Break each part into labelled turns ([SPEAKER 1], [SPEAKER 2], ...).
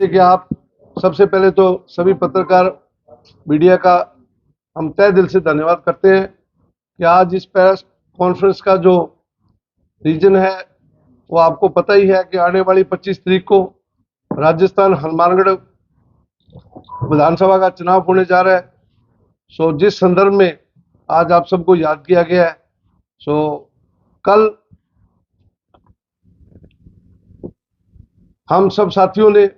[SPEAKER 1] जैसे कि आप सबसे पहले तो सभी पत्रकार मीडिया का हम तहे दिल से धन्यवाद करते हैं कि आज इस प्रेस कॉन्फ्रेंस का जो रीजन है वो आपको पता ही है कि आने वाली 25 तारीख को राजस्थान हनुमानगढ़ विधानसभा का चुनाव होने जा रहा है। सो जिस संदर्भ में आज आप सबको याद किया गया है, सो कल हम सब साथियों ने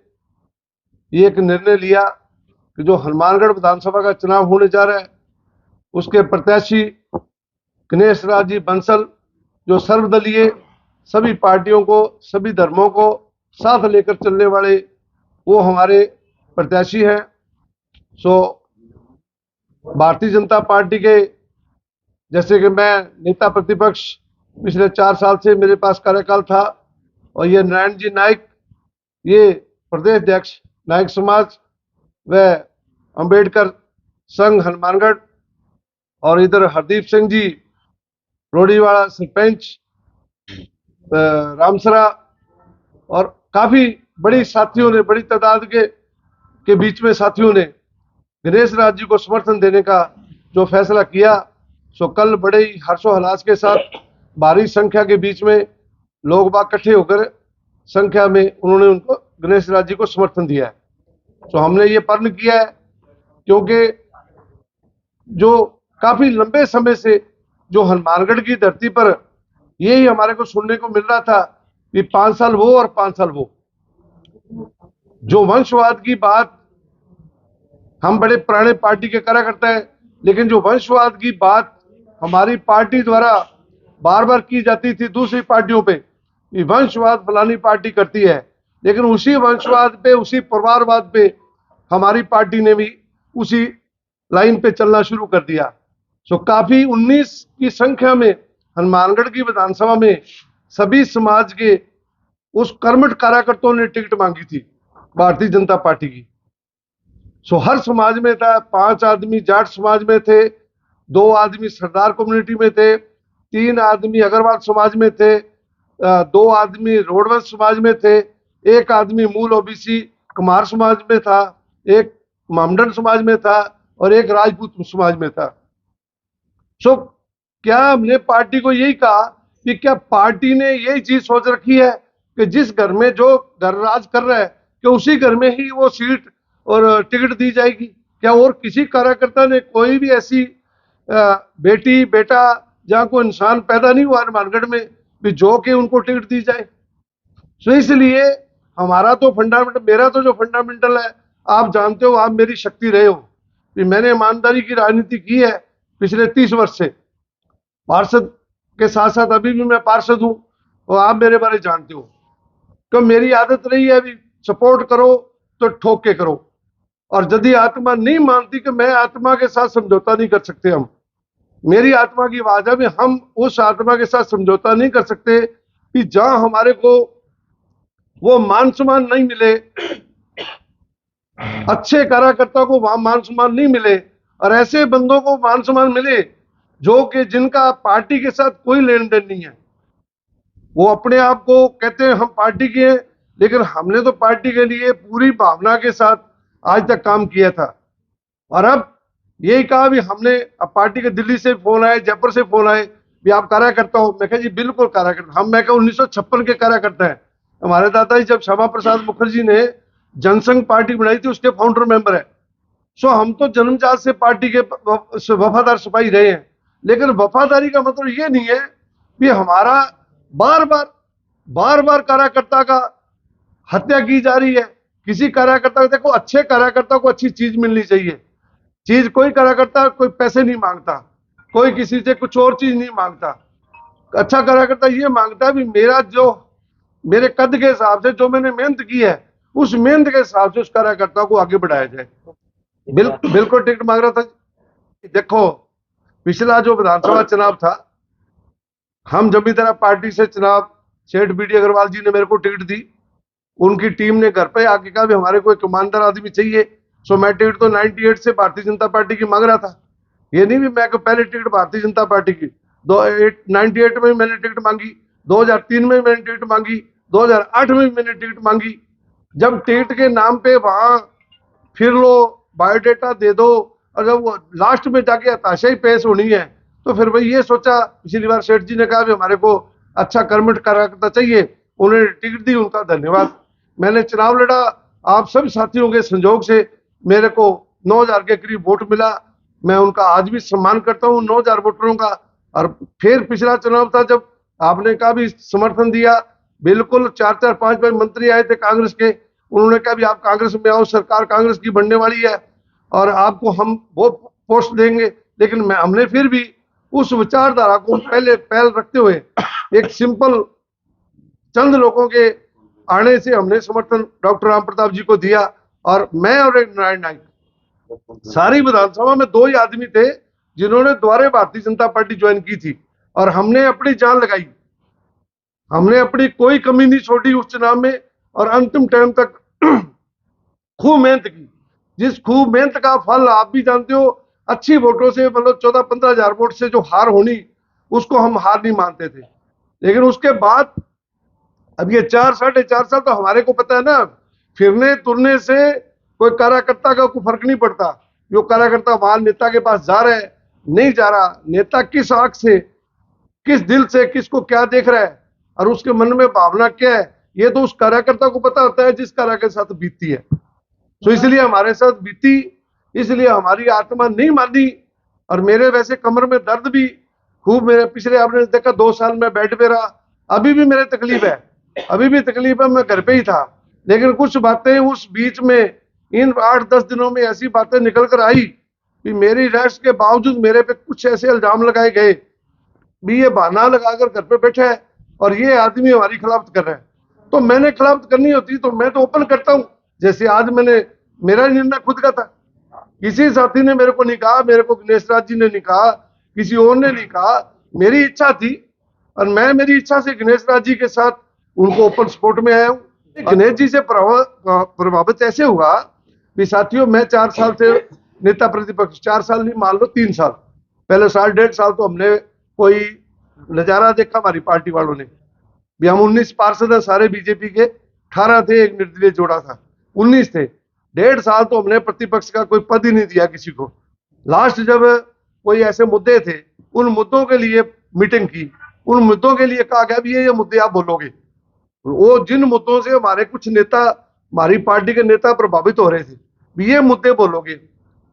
[SPEAKER 1] ये एक निर्णय लिया कि जो हनुमानगढ़ विधानसभा का चुनाव होने जा रहा है उसके प्रत्याशी गणेश राज जी बंसल जो सर्वदलीय सभी पार्टियों को, सभी धर्मों को साथ लेकर चलने वाले वो हमारे प्रत्याशी हैं। सो भारतीय जनता पार्टी के, जैसे कि मैं नेता प्रतिपक्ष पिछले 4 साल से मेरे पास कार्यकाल था, और ये नारायण जी नाइक ये प्रदेश अध्यक्ष नायक समाज व अंबेडकर संघ हनुमानगढ़, और इधर हरदीप सिंह जी रोडीवाड़ा सरपंच रामसरा, और काफी बड़ी साथियों ने, बड़ी तादाद के बीच में साथियों ने गणेश राज जी को समर्थन देने का जो फैसला किया। सो कल बड़े ही हर्षोल्लास के साथ भारी संख्या के बीच में लोग बाग इकट्ठे होकर संख्या में उन्होंने उनको गणेश राज जी को समर्थन दिया है। तो हमने ये प्रण किया है क्योंकि जो काफी लंबे समय से जो हनुमानगढ़ की धरती पर यही हमारे को सुनने को मिल रहा था कि 5 साल वो और 5 साल वो, जो वंशवाद की बात हम बड़े पुराने पार्टी के करा करते हैं, लेकिन जो वंशवाद की बात हमारी पार्टी द्वारा बार बार की जाती थी दूसरी पार्टियों पे, ये वंशवाद फलानी पार्टी करती है, लेकिन उसी वंशवाद पे, उसी परिवारवाद पे हमारी पार्टी ने भी उसी लाइन पे चलना शुरू कर दिया। सो काफी 19 की संख्या में हनुमानगढ़ की विधानसभा में सभी समाज के उस कर्मठ कार्यकर्ताओं ने टिकट मांगी थी भारतीय जनता पार्टी की। सो हर समाज में था, 5 आदमी जाट समाज में थे, 2 आदमी सरदार कम्युनिटी में थे, 3 आदमी अग्रवाल समाज में थे, 2 आदमी रोडवंश समाज में थे, 1 आदमी मूल ओबीसी कुमार समाज में था, 1 मामडन समाज में था और 1 राजपूत समाज में था। सो क्या हमने पार्टी को यही कहा कि क्या पार्टी ने यही चीज सोच रखी है कि जिस घर में जो घर राज कर रहा है कि उसी घर में ही वो सीट और टिकट दी जाएगी? क्या और किसी कार्यकर्ता ने कोई भी ऐसी बेटी बेटा जहां कोई इंसान पैदा नहीं हुआ हनुमानगढ़ में भी जो कि उनको टिकट दी जाए? सो इसलिए हमारा तो फंडामेंटल, मेरा तो जो फंडामेंटल है, आप जानते हो, आप मेरी शक्ति रहे हो कि मैंने ईमानदारी की राजनीति की है पिछले 30 वर्ष से, पार्षद के साथ साथ अभी भी मैं पार्षद हूं, और आप मेरे बारे जानते हो कि मेरी आदत रही है अभी सपोर्ट करो तो ठोक के करो, और यदि आत्मा नहीं मानती कि मैं आत्मा के साथ समझौता नहीं कर सकते, हम मेरी आत्मा की आवाज है, हम उस आत्मा के साथ समझौता नहीं कर सकते कि जहां हमारे को वो मान सम्मान नहीं मिले, अच्छे कार्यकर्ता को वहां मान सम्मान नहीं मिले, और ऐसे बंदों को मान सम्मान मिले जो कि जिनका पार्टी के साथ कोई लेन देन नहीं है, वो अपने आप को कहते हैं हम पार्टी के हैं, लेकिन हमने तो पार्टी के लिए पूरी भावना के साथ आज तक काम किया था। और अब यही कहा भी हमने, अब पार्टी के दिल्ली से फोन आए, जयपुर से फोन आए भी आप कार्यकर्ता हो, मैं कहा जी बिल्कुल कार्यकर्ता हम, मैं कहा 1956 के कार्यकर्ता है, हमारे दादाजी जब श्यामा प्रसाद मुखर्जी ने जनसंघ पार्टी बनाई थी उसके फाउंडर मेंबर है। सो हम तो जन्मजात से पार्टी के वफादार सिपाही रहे हैं, लेकिन वफादारी का मतलब ये नहीं है कि हमारा बार बार कार्यकर्ता का हत्या की जा रही है। किसी कार्यकर्ता को देखो, अच्छे कार्यकर्ता को अच्छी चीज मिलनी चाहिए, चीज कोई कार्यकर्ता कोई पैसे नहीं मांगता, कोई किसी से कुछ और चीज नहीं मांगता। अच्छा कार्यकर्ता ये मांगता है भी मेरा जो मेरे कद के हिसाब से जो मैंने मेहनत की है उस मेहनत के हिसाब से उस कार्यकर्ता को आगे बढ़ाया जाए। बिल्कुल टिकट मांग रहा था। देखो पिछला जो विधानसभा चुनाव था, हम जब भी तरह पार्टी से चुनाव, सेठ बीडी अग्रवाल जी ने मेरे को टिकट दी, उनकी टीम ने घर पे आके कहा भी हमारे को एक ईमानदार आदमी चाहिए। सो मैं टिकट तो 98 से भारतीय जनता पार्टी की मांग रहा था, ये नहीं भी मैं पहले टिकट भारतीय जनता पार्टी की 98 में मैंने टिकट मांगी, 2003 में मैंने टिकट मांगी, 2008 में मैंने टिकट मांगी, जब टिकट के नाम पे वहां फिर लो, बायोडेटा दे दो, और जब वो लास्ट में जाके हताशाई पेश होनी है तो फिर भाई ये सोचा, पिछली बार सेठ जी ने कहा भी हमारे को अच्छा कर्मठ कार्यकर्ता चाहिए, उन्होंने टिकट दी, उनका धन्यवाद। मैंने चुनाव लड़ा, आप सभी साथियों के संजोग से मेरे को 9,000 के करीब वोट मिला। मैं उनका आज भी सम्मान करता हूँ 9,000 वोटरों का। और फिर पिछला चुनाव था जब आपने कहा भी समर्थन दिया, बिल्कुल 4-4 5-5 मंत्री आए थे कांग्रेस के, उन्होंने कहा भी आप कांग्रेस में आओ, सरकार कांग्रेस की बनने वाली है और आपको हम वो पोस्ट देंगे। लेकिन मैं हमने फिर भी उस विचारधारा को पहले पहल रखते हुए एक सिंपल चंद लोगों के आने से हमने समर्थन डॉक्टर राम प्रताप जी को दिया। और मैं और एक नारायण नाइक, सारी विधानसभा में 2 ही आदमी थे जिन्होंने दोबारा भारतीय जनता पार्टी ज्वाइन की थी, और हमने अपनी जान लगाई, हमने अपनी कोई कमी नहीं छोड़ी उस चुनाव में, और अंतिम टाइम तक खूब मेहनत की। जिस खूब मेहनत का फल आप भी जानते हो, अच्छी वोटों से, मतलब 14-15 हजार वोट से जो हार होनी, उसको हम हार नहीं मानते थे। लेकिन उसके बाद अब ये 4-4.5 साल तो हमारे को पता है ना, फिरने तुरने से कोई कार्यकर्ता का कोई फर्क नहीं पड़ता। जो कार्यकर्ता वहां नेता के पास जा रहा है, नहीं जा रहा, नेता किस आंख से, किस दिल से, किसको क्या देख रहा है और उसके मन में भावना क्या है, ये तो उस कार्यकर्ता को पता होता है जिस कार्यकर्ता के साथ बीतती है। तो इसलिए हमारे साथ बीती, इसलिए हमारी आत्मा नहीं मानी। और मेरे वैसे कमर में दर्द भी खूब, मेरे पिछले आपने देखा 2 साल में बेड पे रहा, अभी भी मेरे तकलीफ है, अभी भी तकलीफ है, मैं घर पे ही था। लेकिन कुछ बातें उस बीच में, इन 8-10 दिनों में ऐसी बातें निकल कर आई कि मेरी रेस्ट के बावजूद मेरे पे कुछ ऐसे इल्जाम लगाए गए भी, ये बहाना लगाकर घर पे बैठा है और ये आदमी हमारी खिलाफत कर रहा है। तो मैंने खिलाफत करनी होती तो मैं तो ओपन करता हूं, जैसे आज मैंने, मेरा निर्णय खुद का था, किसी साथी ने मेरे को नहीं कहा, मेरे को गणेश राज जी ने नहीं कहा, किसी और ने नहीं कहा, मेरी इच्छा थी और मैं मेरी इच्छा से गणेश राज जी के साथ उनको ओपन सपोर्ट में आया हूँ। गणेश जी से प्रभावित ऐसे हुआ कि साथियों, मैं 4 साल से नेता प्रतिपक्ष, 4 साल नहीं, मान लो 3 साल, पहले 1.5 साल तो हमने कोई नजारा देखा हमारी पार्टी वालों ने भी। हम 19 पार्षद है सारे बीजेपी के, 18 थे, एक निर्दलीय जोड़ा था, 19 थे। 1.5 साल तो हमने प्रतिपक्ष का कोई पद ही नहीं दिया किसी को। लास्ट जब कोई ऐसे मुद्दे थे, उन मुद्दों के लिए मीटिंग की, उन मुद्दों के लिए कहा गया भी ये मुद्दे आप बोलोगे। वो जिन मुद्दों से हमारे कुछ नेता, हमारी पार्टी के नेता प्रभावित हो रहे थे, भी ये मुद्दे बोलोगे।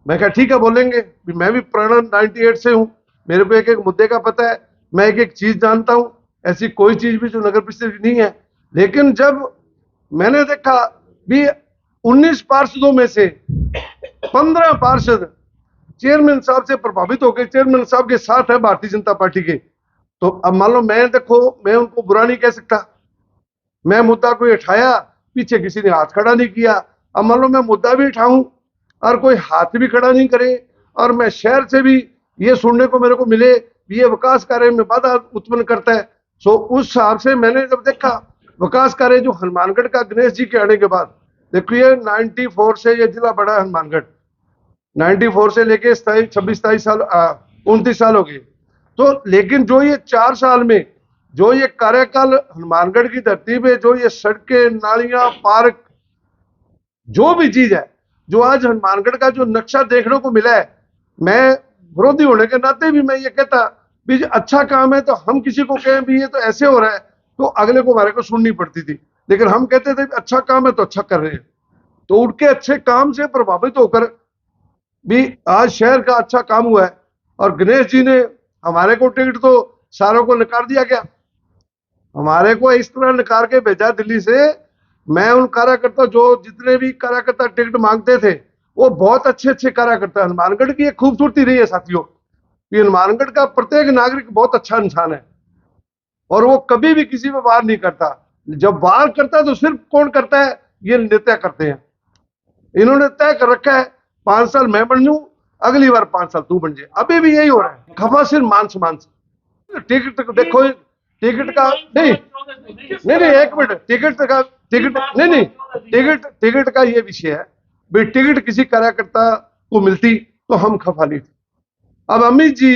[SPEAKER 1] मैं कहा ठीक है बोलेंगे, भी मैं भी प्रणव 98 से हूँ, मेरे को एक एक मुद्दे का पता है, मैं एक एक चीज जानता हूँ, ऐसी कोई चीज भी जो नगर परिषद की नहीं है। लेकिन जब मैंने देखा भी 19 पार्षदों में से 15 पार्षद चेयरमैन साहब से प्रभावित होकर चेयरमैन साहब के साथ है भारतीय जनता पार्टी के, तो अब मान लो मैं, देखो मैं उनको बुरा नहीं कह सकता, मैं मुद्दा कोई उठाया, पीछे किसी ने हाथ खड़ा नहीं किया। अब मान लो मैं मुद्दा भी उठाऊं और कोई हाथ भी खड़ा नहीं करे, और मैं शहर से भी ये सुनने को मेरे को मिले ये विकास कार्य में बाधा उत्पन्न करता है, सो उस हिसाब से मैंने जब देखा विकास कार्य जो हनुमानगढ़ का गणेश जी के आने के बाद, देखो ये 94 से ये जिला बड़ा है हनुमानगढ़, 94 से लेके 26-27 साल 29 साल हो गए। तो लेकिन जो ये 4 साल में जो ये कार्यकाल हनुमानगढ़ की धरती पे, जो ये सड़कें, नालियां, पार्क, जो भी चीज है, जो आज हनुमानगढ़ का जो नक्शा देखने को मिला है, मैं विरोधी होने के नाते भी मैं ये कहता भी अच्छा काम है तो हम किसी को कहें भी ये तो ऐसे हो रहा है, तो अगले को हमारे को सुननी पड़ती थी। लेकिन हम कहते थे अच्छा काम है तो अच्छा कर रहे हैं, तो उनके अच्छे काम से प्रभावित होकर भी आज शहर का अच्छा काम हुआ है। और गणेश जी ने हमारे को टिकट तो सारों को नकार दिया गया, हमारे को इस तरह नकार के भेजा दिल्ली से। मैं उन कार्यकर्ता, जो जितने भी कार्यकर्ता टिकट मांगते थे, वो बहुत अच्छे अच्छे कार्यकर्ता। हनुमानगढ़ की एक खूबसूरती रही है साथियों, ये हनुमानगढ़ का प्रत्येक नागरिक बहुत अच्छा इंसान है और वो कभी भी किसी पे वार नहीं करता। जब वार करता है तो सिर्फ कौन करता है, ये नेता करते हैं। इन्होंने तय कर रखा है 5 साल मैं बन जाऊं, अगली बार 5 साल तू बन जाए। अभी भी यही हो रहा है, खफा सिर्फ मान सम्मान से। टिकट देखो, टिकट का नहीं नहीं नहीं, एक मिनट, टिकट का, टिकट नहीं नहीं, टिकट का ये विषय है भाई, टिकट किसी कार्यकर्ता को मिलती तो हम खफा नहीं थे। अब अमित जी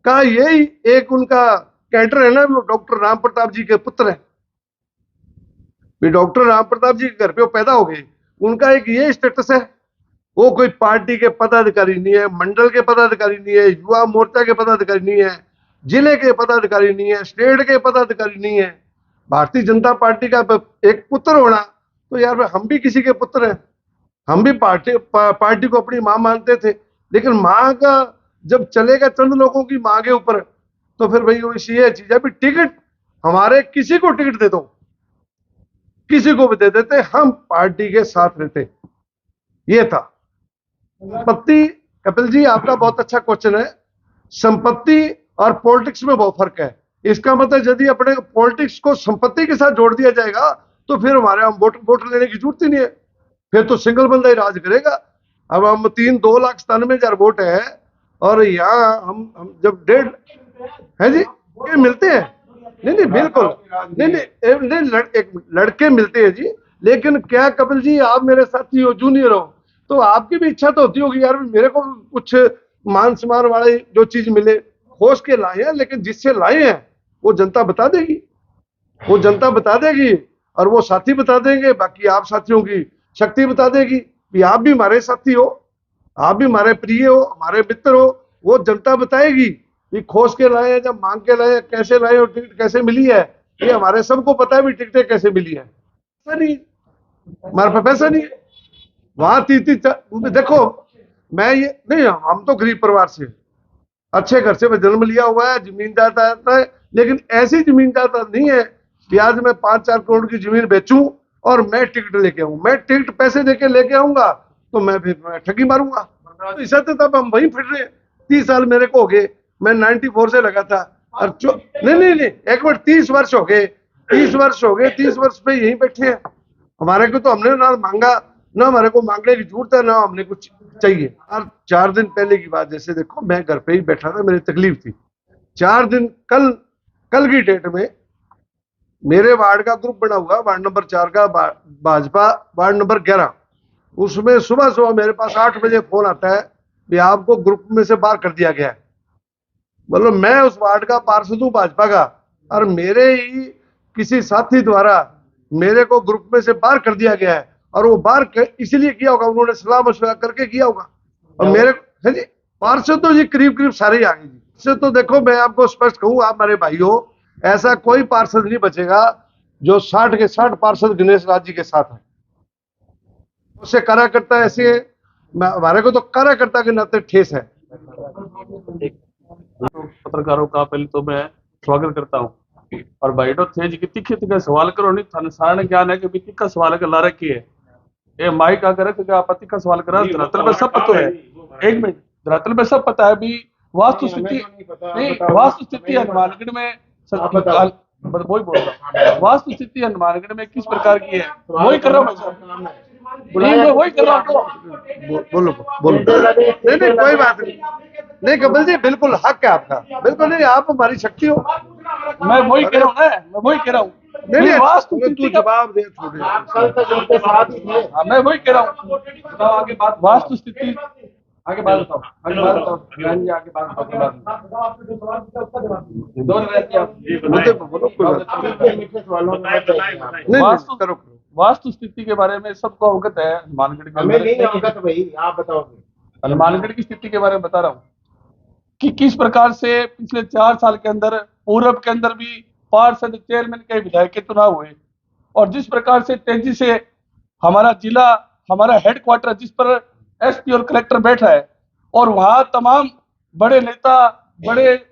[SPEAKER 1] का यही एक उनका कैरेक्टर है ना, वो डॉक्टर राम प्रताप जी के पुत्र है, भी डॉक्टर राम प्रताप जी के घर पे वो पैदा हो गए, उनका एक ये स्टेटस है, वो कोई पार्टी के पदाधिकारी नहीं है, मंडल के पदाधिकारी नहीं है, युवा मोर्चा के पदाधिकारी नहीं है, जिले के पदाधिकारी नहीं है, स्टेट के पदाधिकारी नहीं है। भारतीय जनता पार्टी का एक पुत्र होना, तो यार हम भी किसी के पुत्र हैं, हम भी पार्टी को अपनी मां मानते थे, लेकिन मां का जब चलेगा चंद लोगों की मां के ऊपर, तो फिर भाई ये चीज है भी टिकट हमारे किसी को टिकट दे दो, किसी को भी दे देते, हम पार्टी के साथ रहते। ये था संपत्ति। कपिल जी आपका बहुत अच्छा क्वेश्चन है। संपत्ति और पॉलिटिक्स में बहुत फर्क है। इसका मतलब यदि अपने पॉलिटिक्स को संपत्ति के साथ जोड़ दिया जाएगा तो फिर हमारे हम वोट लेने की जरूरत ही नहीं है, फिर तो सिंगल बंदा ही राज करेगा। अब हम 2,97,000 वोट है और यहाँ हम जब 1.5 है जी ये मिलते हैं, नहीं बिल्कुल नहीं, एक लड़के मिलते हैं जी, लेकिन क्या कपिल जी आप मेरे साथी हो, जूनियर हो, तो आपकी भी इच्छा तो होती होगी यार मेरे को कुछ मान सम्मान वाले जो चीज मिले, खोज के लाए हैं, लेकिन जिससे लाए हैं वो जनता बता देगी, वो जनता बता देगी और वो साथी बता देंगे, बाकी आप साथियों की शक्ति बता देगी कि आप भी हमारे साथी हो, आप भी हमारे प्रिय हो, हमारे मित्र हो, वो जनता बताएगी कि खोज के लाए हैं, जब मांग के लाए हैं, कैसे लाए और टिकट कैसे मिली है, ये हमारे सबको पता है भी टिकटें कैसे मिली है। ऐसा नहीं, हमारे पास पैसा नहीं है। वहां देखो मैं ये नहीं, हम तो गरीब परिवार से अच्छे घर से मैं जन्म लिया हुआ है, जमीन जायदाद है, लेकिन ऐसी जमीन जायदाद नहीं है कि आज मैं 5-4 करोड़ की जमीन बेचूं और मैं टिकट लेके आऊं। मैं टिकट पैसे देके लेके आऊंगा तो मैं फिर ठगी मारूंगा। तो इस हद तक हम वहीं फिर रहे। 30 साल मेरे को हो गए, मैं 94 से लगा था और नहीं एक मिनट, 30 वर्ष हो गए, 30 वर्ष हो गए, 30 वर्ष पे यहीं बैठे हैं। हमारे को तो हमने ना मांगा, ना हमारे को मांगने की जरूरत है, ना हमने कुछ चाहिए। और 4 दिन पहले की बात, जैसे देखो मैं घर पे ही बैठा था, मेरी तकलीफ थी 4 दिन, कल की डेट में मेरे वार्ड का ग्रुप बना हुआ, वार्ड नंबर 4 का भाजपा वार्ड नंबर 11, उसमें सुबह सुबह मेरे पास 8 बजे फोन आता है कि आपको ग्रुप में से बाहर कर दिया गया है। मतलब मैं उस वार्ड का पार्षद हूं भाजपा का, और मेरे ही किसी साथी द्वारा मेरे को ग्रुप में से बाहर कर दिया गया है, और वो बाहर इसलिए किया होगा, उन्होंने सलाह मशवरा करके किया होगा। और मेरे है जी पार्षद तो जी करीब सारे ही आ गए जी। इससे तो देखो मैं आपको स्पष्ट कहूं, आप हमारे भाई हो, ऐसा कोई पार्षद नहीं बचेगा जो 60 के 60 पार्षद गणेश राज जी के साथ है। उससे कार्यकर्ता ऐसे हमारे को तो कार्यकर्ता के नाते ठेस है।
[SPEAKER 2] पत्रकारों का पहले तो मैं स्वागत करता हूँ। और भाई तो थे जी तीखे तीखे सवाल करो, नहीं थाने सारा ज्ञान है कि भी तीखा सवाल कर ला रखी है। ये माइक आकर कि आप तीखा सवाल करा, धरातल में सब पता है। एक मिनट, धरातल में सब पता है भी वास्तु स्थिति नहीं, वास्तु स्थिति हनुमानगढ़ में वही बोल रहा हूँ, वास्तु स्थिति हनुमानगढ़ में किस प्रकार की है वही कर रहा हूँ, वही कर रहा हूँ।
[SPEAKER 1] बोलो नहीं कोई बात नहीं कपिल जी, बिल्कुल हक है आपका, बिल्कुल नहीं, आप हमारी शक्ति हो।
[SPEAKER 2] मैं वही कह रहा हूँ ना, मैं वही कह रहा हूँ।
[SPEAKER 1] नहीं वास्तु तू जवाब दे, छोड़े
[SPEAKER 2] मैं वही कह रहा हूँ। आगे बात वास्तु स्थिति, आगे बात बताओ, आगे बात बताओ, आगे बात बताओ। वास्तु स्थिति के बारे में सबको अवगत है हनुमानगढ़ के
[SPEAKER 3] अंदर। नहीं अवगत भाई, आप बताओगे।
[SPEAKER 2] हनुमानगढ़ की स्थिति के बारे में बता रहा हूँ कि किस प्रकार से पिछले 4 साल के अंदर पूर्व के अंदर भी पार्षद, चेयरमैन के, विधायक के चुनाव हुए, और जिस प्रकार से तेजी से हमारा जिला, हमारा हेडक्वार्टर जिस पर एसपी और कलेक्टर बैठा है, और वहां तमाम बड़े नेता, बड़े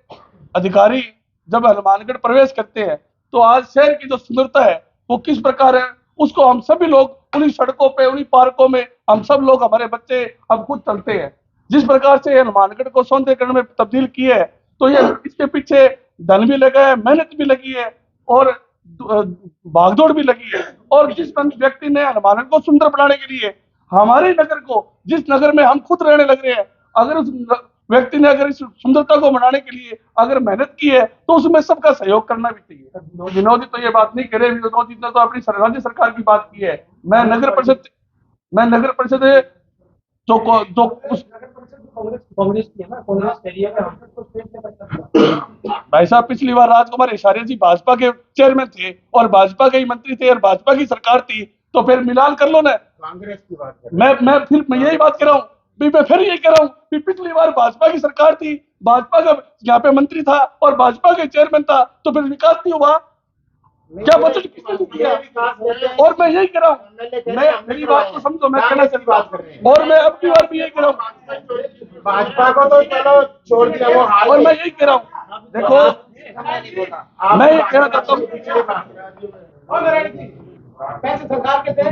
[SPEAKER 2] अधिकारी जब हनुमानगढ़ प्रवेश करते हैं तो आज शहर की जो सुंदरता है वो किस प्रकार है, उसको हम सभी लोग उन्हीं सड़कों पे, उन्हीं पार्कों में हम सब लोग, हमारे बच्चे हम खुद चलते हैं। जिस प्रकार से हनुमानगढ़ को सौंदर्यकरण में तब्दील की है, तो ये इसके पीछे धन भी लगा है, मेहनत भी लगी है और भागदौड़ भी लगी है। और जिस व्यक्ति ने हनुमानगढ़ को सुंदर बनाने के लिए, हमारे नगर को, जिस नगर में हम खुद रहने लग रहे हैं, अगर उस व्यक्ति ने अगर इस सुंदरता को बनाने के लिए अगर मेहनत की है तो उसमें सबका सहयोग करना भी चाहिए। विनोद जी तो ये बात नहीं करे, विनोद जी ने तो अपनी राज्य सरकार की बात की है। मैं नगर परिषद जो कांग्रेस की है ना, कांग्रेस एरिया में भाई साहब पिछली बार राजकुमार हिसारिया जी भाजपा के चेयरमैन थे और भाजपा के ही मंत्री थे और भाजपा की सरकार थी, तो फिर मिलान कर लो ना।
[SPEAKER 3] कांग्रेस की बात कर रहे
[SPEAKER 2] मैं यही बात कर रहा हूँ भी, मैं फिर यही कह रहा हूँ कि पिछली बार भाजपा की सरकार थी, भाजपा का यहाँ पे मंत्री था और भाजपा के चेयरमैन था, तो फिर विकास नहीं हुआ।
[SPEAKER 3] हैं।
[SPEAKER 2] क्या बजट किसने नहीं दिया?
[SPEAKER 3] विकास कर रहे हैं।
[SPEAKER 2] और मैं यही कह रहा हूँ,
[SPEAKER 3] MLA कह रहे
[SPEAKER 2] मैं
[SPEAKER 3] हैं, हमने
[SPEAKER 2] मेरी बात को समझो, मैं कहना
[SPEAKER 3] कांग्रेस की
[SPEAKER 2] चाहता
[SPEAKER 3] बात कर रहे हैं।
[SPEAKER 2] हूँ और मैं अपनी बार भी यही कह रहा हूँ
[SPEAKER 3] भाजपा को तो चलो छोड़ दिया, वो हार
[SPEAKER 2] और
[SPEAKER 3] गए।
[SPEAKER 2] मैं यही कह रहा हूँ, देखो
[SPEAKER 3] आप
[SPEAKER 2] मैं ये कहना चाहता हूँ
[SPEAKER 3] पिछली बात। पैसे सरकार के थे,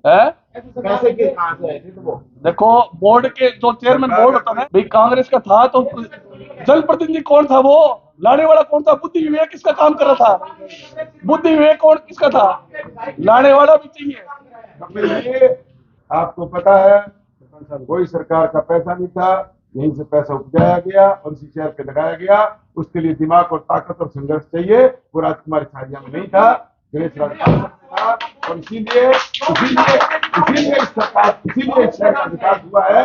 [SPEAKER 2] है,
[SPEAKER 3] पैसे के कहाँ से आए थे तो वो
[SPEAKER 2] देखो बोर्ड के जो चेयरमैन बोर्ड होता है भाई कांग्रेस का था, तो जनप्रतिनिधि कौन था? वो लाने वाला कौन था? बुद्धि विवेक किसका काम कर रहा था? बुद्धि विवेक कौन किसका था? लाने वाला भी चाहिए।
[SPEAKER 4] ये आपको पता है, कोई सरकार का पैसा नहीं था, यहीं से पैसा उपजाया गया और इसी शहर पे लगाया गया। उसके लिए दिमाग और ताकत और संघर्ष चाहिए, वो राजकुमार हिसारिया में नहीं था, गणेश राजकुमार था। और इसीलिए इस शहर का विकास हुआ है।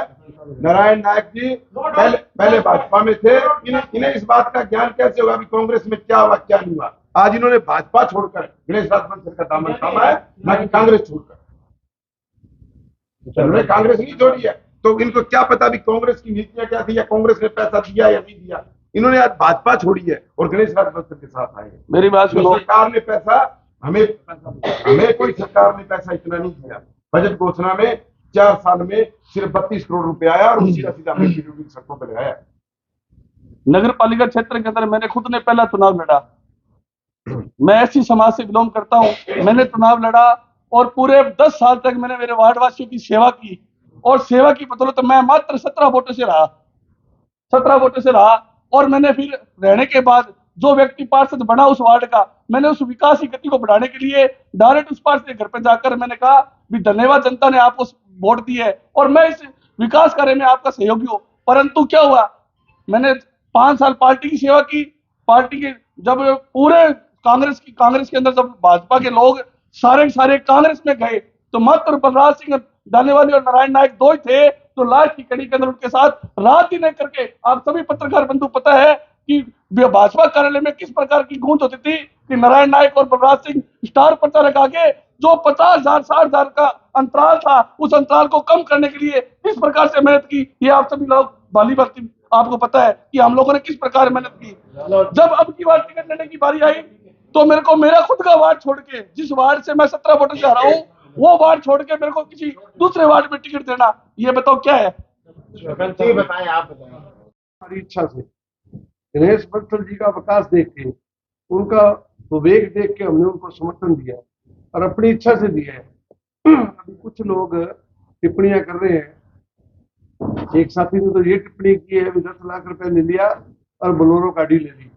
[SPEAKER 4] नारायण नायक जी पहले भाजपा में थे, इन्हें इस बात का ज्ञान कैसे होगा कि कांग्रेस में क्या हुआ क्या नहीं हुआ। आज इन्होंने भाजपा छोड़कर गणेश राजकुमार सर का दामन थामा है, ना कि कांग्रेस छोड़कर। उन्होंने कांग्रेस नहीं छोड़ी है, तो इनको क्या पता भी कांग्रेस की नीतियां क्या थी या कांग्रेस ने पैसा दिया या नहीं दिया। इन्होंने आज भाजपा छोड़ी है और गणेश राजकुमार सर के साथ आए।
[SPEAKER 2] मेरी बात सुनो,
[SPEAKER 4] सरकार ने पैसा हमें कोई सरकार ने पैसा इतना नहीं दिया। बजट घोषणा में 4 साल में सिर्फ 32 करोड़ रुपए आया और सीधा सीधा हमने सड़कों पर लगाया।
[SPEAKER 2] नगर पालिका क्षेत्र के अंदर मैंने खुद ने पहला चुनाव लड़ा। मैं ऐसी समाज से बिलोंग करता हूँ, मैंने चुनाव लड़ा और पूरे 10 साल तक मैंने मेरे वार्ड वासियों की सेवा की और सेवा की बदौलत मैं मात्र 17 वोटों से रहा, 17 वोटों से रहा। और मैंने फिर रहने के बाद जो व्यक्ति पार्षद बना उस वार्ड का, मैंने उस विकास की गति को बढ़ाने के लिए डायरेक्ट उस पार्षद के घर पे जाकर मैंने कहा भी धन्यवाद, जनता ने आपको वोट दी है और मैं इस विकास कार्य में आपका सहयोगी हूँ। परंतु क्या हुआ, मैंने 5 साल पार्टी की सेवा की। पार्टी के जब पूरे कांग्रेस के अंदर जब भाजपा के लोग सारे कांग्रेस में गए, तो मात्र बलराज सिंह दानेवाली और नारायण नायक दो ही थे तो लास्ट की कड़ी के अंदर उनके साथ रात दिन करके, आप सभी पत्रकार बंधु पता है कि भाजपा कार्यालय में किस प्रकार की गूंज होती थी कि नारायण नायक और बलराज सिंह स्टार प्रचारक आगे जो 50,000 60,000 का अंतराल था, उस अंतराल को कम करने के लिए किस प्रकार से मेहनत की, ये आप सभी लोग बाली बाती आपको पता है कि हम लोगों ने किस प्रकार मेहनत की। जब अब की बार टिकट लेने की बारी आई, तो मेरे को मेरा खुद का वार्ड छोड़ के, जिस वार्ड से मैं 17 वोटों से हरा हूं, वो वार्ड छोड़ के मेरे को किसी दूसरे वार्ड में टिकट देना, ये बताओ क्या है?
[SPEAKER 3] जी बताएं, आप बताएं।
[SPEAKER 1] हमारी इच्छा से गणेश बंसल जी का विकास देख के, उनका विवेक देख के हमने उनको समर्थन दिया और अपनी इच्छा से दिया है। अभी कुछ लोग टिप्पणियां कर रहे हैं। एक साथी ने तो ये टिप्पणी की है 10 लाख रुपए ले लिया और बोलेरो गाड़ी ले ली,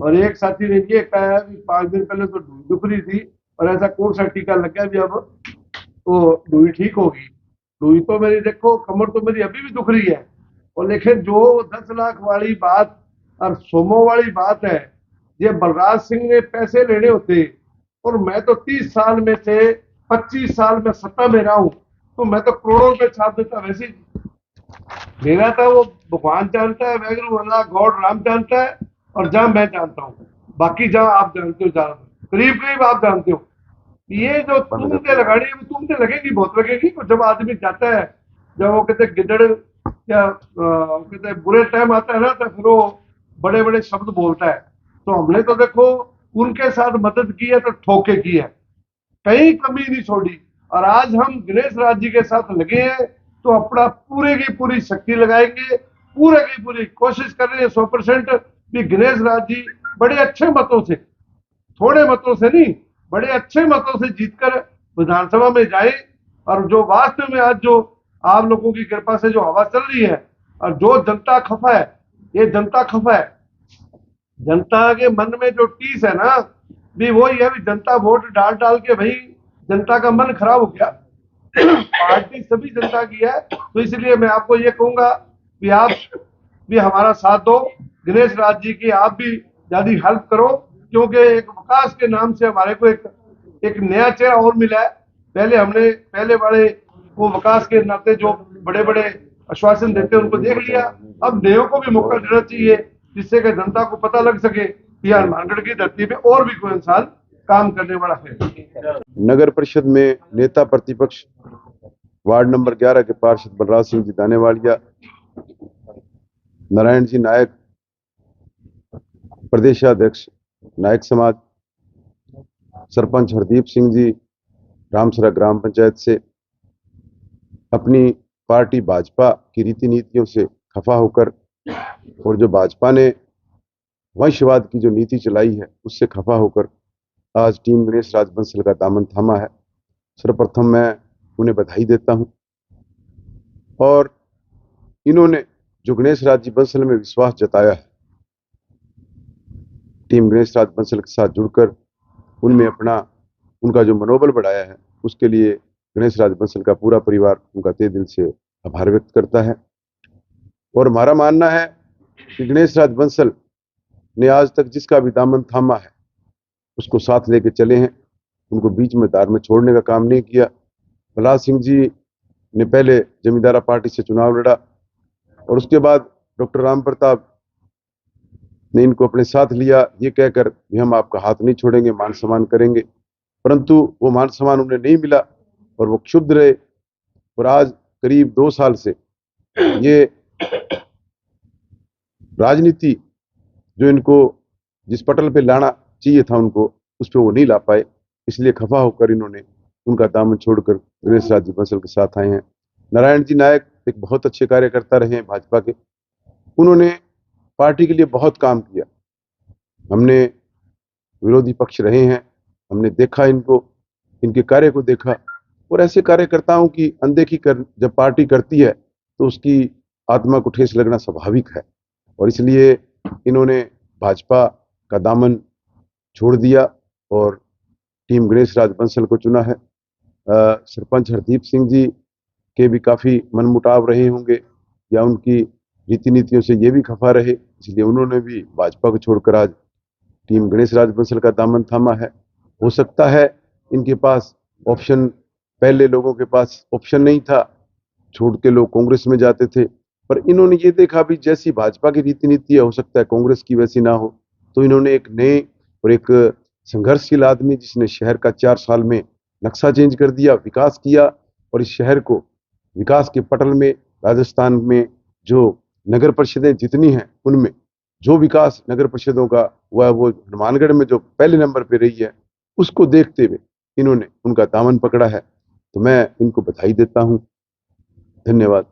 [SPEAKER 1] और एक साथी ने ये कहा है कि 5 दिन पहले तो दुख रही थी और ऐसा कौन सा टीका लग गया भी अब तो डूई ठीक होगी। डूई तो मेरी देखो, कमर तो मेरी अभी भी दुख रही है। और लेकिन जो 10 लाख वाली बात और सोमो वाली बात है, ये बलराज सिंह ने पैसे लेने होते, और मैं तो 30 साल में से 25 साल में सत्ता में रहा हूं, तो मैं तो करोड़ों रुपए छाप देता। वैसे मेरा था वो भगवान जानता है, वैगरू अल्लाह गॉड राम जानता है, और जहां मैं जानता हूँ, बाकी जहां आप जानते हो, ज्यादा करीब करीब आप जानते हो। ये जो तुमते लगानी है, तुमते लगेगी, बहुत लगेगी। तो जब आदमी जाता है, जब वो कहते गिदड़ या कहते बुरे टाइम आता है ना, तो फिर वो बड़े बड़े शब्द बोलता है। तो हमने तो देखो उनके साथ मदद की है तो ठोके की है, कहीं कमी नहीं छोड़ी। और आज हम गणेश राज जी के साथ लगे हैं तो अपना पूरे की पूरी शक्ति लगाएंगे, पूरे की पूरी कोशिश कर रहे हैं 100% कि गणेश राज जी बड़े अच्छे मतों से, थोड़े मतों से नहीं, बड़े अच्छे मतों से जीतकर विधानसभा में जाए। और जो वास्तव में आज जो आप लोगों की कृपा से जो हवा चल रही है, और जो जनता खफा है, ये जनता खफा है। जनता के मन में जो टीस है ना, भी वही है, भी जनता वोट डाल डाल के भाई जनता का मन खराब हो गया। पार्टी सभी जनता की है, तो इसलिए मैं आपको ये कहूंगा कि आप भी हमारा साथ दो। गणेश राज जी की आप भी ज्यादा हेल्प करो, क्योंकि एक विकास के नाम से हमारे को एक नया चेहरा और मिला है। पहले वाले वो विकास के नाते जो बड़े बड़े आश्वासन देते हैं उनको देख लिया, अब नयों को भी मौका देना चाहिए। जिससे कि जनता को पता लग सके कि यार हनुमानगढ़ की धरती पे और भी कोई इंसान काम करने वाला है।
[SPEAKER 5] नगर परिषद में नेता प्रतिपक्ष वार्ड नंबर 11 के पार्षद बलराज सिंह जी दानेवालिया, नारायण जी नायक प्रदेशाध्यक्ष नायक समाज, सरपंच हरदीप सिंह जी रामसरा ग्राम पंचायत से अपनी पार्टी भाजपा की रीति नीतियों से खफा होकर और जो भाजपा ने वंशवाद की जो नीति चलाई है उससे खफा होकर आज टीम गणेश राज बंसल का दामन थामा है। सर्वप्रथम मैं उन्हें बधाई देता हूं और इन्होंने जो गणेश राज जी बंसल में विश्वास जताया है, टीम गणेश राज बंसल के साथ जुड़कर उनमें उनका जो मनोबल बढ़ाया है, उसके लिए गणेश राज बंसल का पूरा परिवार उनका तहे दिल से आभार व्यक्त करता है। और हमारा मानना है कि गणेश राज बंसल ने आज तक जिसका भी दामन थामा है उसको साथ लेके चले हैं, उनको बीच में धार में छोड़ने का काम नहीं किया। बलराज सिंह जी ने पहले जमींदारा पार्टी से चुनाव लड़ा और उसके बाद डॉक्टर राम प्रताप ने इनको अपने साथ लिया, ये कहकर भी हम आपका हाथ नहीं छोड़ेंगे, मान सम्मान करेंगे, परंतु वो मान सम्मान उन्हें नहीं मिला और वो क्षुब्ध रहे। और आज करीब 2 साल से ये राजनीति जो इनको जिस पटल पे लाना चाहिए था उनको, उस पर वो नहीं ला पाए, इसलिए खफा होकर इन्होंने उनका दामन छोड़कर गणेश राज जी बंसल के साथ आए हैं। नारायण जी नायक एक बहुत अच्छे कार्यकर्ता रहे हैं भाजपा के, उन्होंने पार्टी के लिए बहुत काम किया। हमने विरोधी पक्ष रहे हैं, हमने देखा इनको, इनके कार्य को देखा और ऐसे कार्यकर्ताओं की अनदेखी जब पार्टी करती है तो उसकी आत्मा को ठेस लगना स्वाभाविक है और इसलिए इन्होंने भाजपा का दामन छोड़ दिया और टीम गणेश राज बंसल को चुना है। सरपंच हरदीप सिंह जी के भी काफी मनमुटाव रहे होंगे या उनकी रीति नीतियों से ये भी खफा रहे, इसलिए उन्होंने भी भाजपा को छोड़कर आज टीम गणेश राज बंसल का दामन थामा है। हो सकता है इनके पास ऑप्शन, पहले लोगों के पास ऑप्शन नहीं था, छोड़ के लोग कांग्रेस में जाते थे, पर इन्होंने ये देखा भी जैसी भाजपा की रीति नीति है, हो सकता है कांग्रेस की वैसी ना हो, तो इन्होंने एक नए और एक संघर्षशील आदमी जिसने शहर का 4 साल में नक्शा चेंज कर दिया, विकास किया और इस शहर को विकास के पटल में राजस्थान में जो नगर परिषदें जितनी हैं उनमें जो विकास नगर परिषदों का हुआ है वो हनुमानगढ़ में जो पहले नंबर पे रही है, उसको देखते हुए इन्होंने उनका दामन पकड़ा है, तो मैं इनको बधाई देता हूं। धन्यवाद।